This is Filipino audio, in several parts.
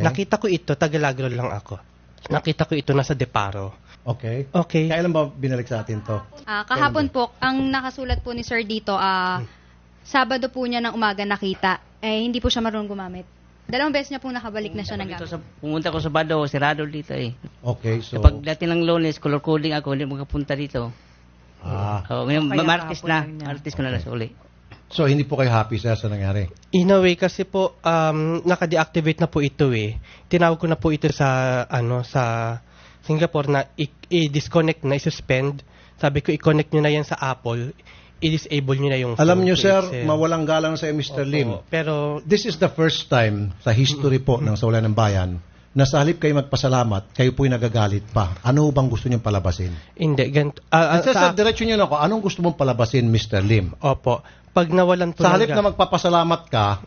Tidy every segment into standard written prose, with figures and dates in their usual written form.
Nakita ko ito, Tagalagro lang ako. Nakita ko ito nasa Deparo. Okay. Okay. Kailan ba binalik sa atin to? Kahapon po, ang nakasulat po ni Sir dito, Sabado po niya ng umaga nakita. Hindi po siya marunong gumamit. 2 beses niya po nakabalik na siya ng gamit. Pumunta ko sa Bado, sirado dito eh. Okay, so... Kapag dati ng Lunes, color coding ako, hindi makapunta dito. Ngayon, Martes na. Martes ko na lang uli. So, hindi po kayo happy sa nangyari? In a way, kasi po, naka-deactivate na po ito eh. Tinawag ko na po ito sa, sa Singapore na i-disconnect na, i-suspend. Sabi ko, i-connect nyo na yan sa Apple. I-disable nyo na yung phone. Alam nyo, to sir, Excel. mawalang galang sa Mr. Opo, Lim. Pero, This is the first time sa history po ng Sawalan ng Bayan na sa halip kayo magpasalamat, kayo po'y nagagalit pa. Ano bang gusto nyo palabasin? hindi, ganito. Sir, diretso nyo na ako, anong gusto mong palabasin, Mr. Lim? Opo. Pag nawalan po Sa halip na magpapasalamat ka,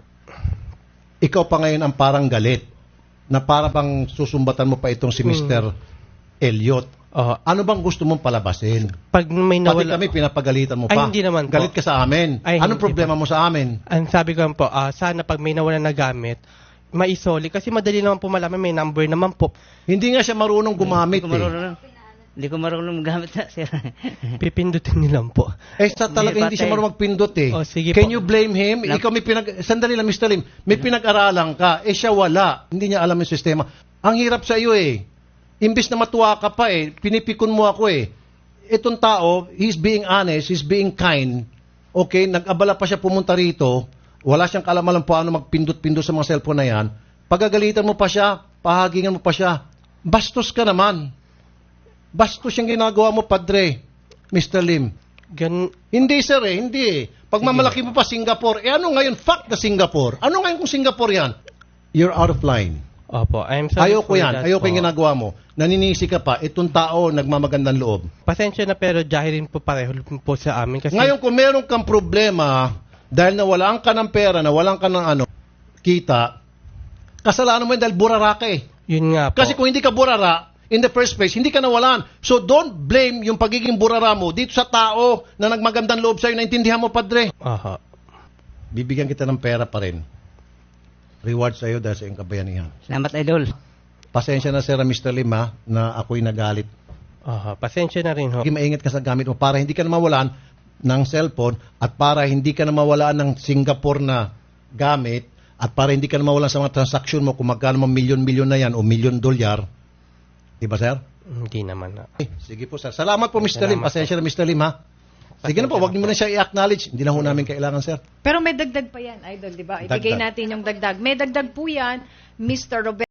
ikaw pa ngayon ang parang galit na para bang susumbatan mo pa itong si Mr. Elliot. Ano bang gusto mong palabasin? pag may Pati nawala, kami pinapagalitan mo pa. Ay, hindi naman po. Galit ka sa amin. Ay, Anong hindi problema mo sa amin? ang sabi ko lang po, sana pag may nawalan na gamit, maisoli. Kasi madali naman po malaman, may number naman po. Hindi nga siya marunong gumamit Hindi ko marunong magamit na, sir. Pipindutin nilang po. Talaga hindi siya marunong magpindot eh. Sige Can po. you blame him? Ikaw sandali lang, Mr. Lim, may pinag-aralan ka, siya wala. Hindi niya alam yung sistema. Ang hirap sa iyo eh. Imbis na matuwa ka pa eh, pinipikon mo ako eh. Itong tao, he's being honest, he's being kind. Okay, nag-abala pa siya pumunta rito, wala siyang kalamalan paano magpindot-pindot sa mga cellphone na yan. Pagagalitan mo pa siya, pahagingan mo pa siya. Bastos ka naman. Bastos yung ginagawa mo, Padre, Mr. Lim. Hindi, sir eh, hindi eh. Pag mamalaki mo pa Singapore, ano ngayon? Fuck the Singapore. Ano ngayon kung Singapore yan? You're out of line. Opo, I'm sorry Ayoko for yan. that Ayoko po. yung ginagawa mo. Naninisi ka pa. Itong tao, nagmamagandang loob. Pasensya na pero jahirin po pareho po sa amin. Kasi Ngayon, kung meron kang problema, dahil nawalan ka ng pera, nawalan ka ng kita, kasalanan mo yun dahil burara ka eh. yun nga po. Kasi kung hindi ka burara, in the first place, hindi ka nawalan. So don't blame yung pagiging burara mo dito sa tao na nagmagandang loob sa'yo. Naintindihan mo, Padre? Aha. Bibigyan kita ng pera pa rin. Reward sa'yo dahil sa iyong kabayanihan. Salamat, Idol. Pasensya na, Sir Mr. Lim, na ako'y nagalit. Aha, pasensya na rin ho. Hindi maingat ka sa gamit mo para hindi ka na mawalan ng cellphone at para hindi ka na mawalan ng Singapore na gamit at para hindi ka na mawalan sa mga transaksyon mo kung magkano mga milyon-milyon na yan o milyon dolyar. Di ba, Sir? Hindi naman na. Sige po, Sir. Salamat po, Mr. Lim. Pasensya na, Mr. Lim, Sige na po, wag niyo muna siya i-acknowledge. Hindi na ho namin kailangan, Sir. Pero may dagdag pa yan, Idol, di ba? Ibigay Dagdag. natin yung dagdag. May dagdag po yan, Mr. Roberto.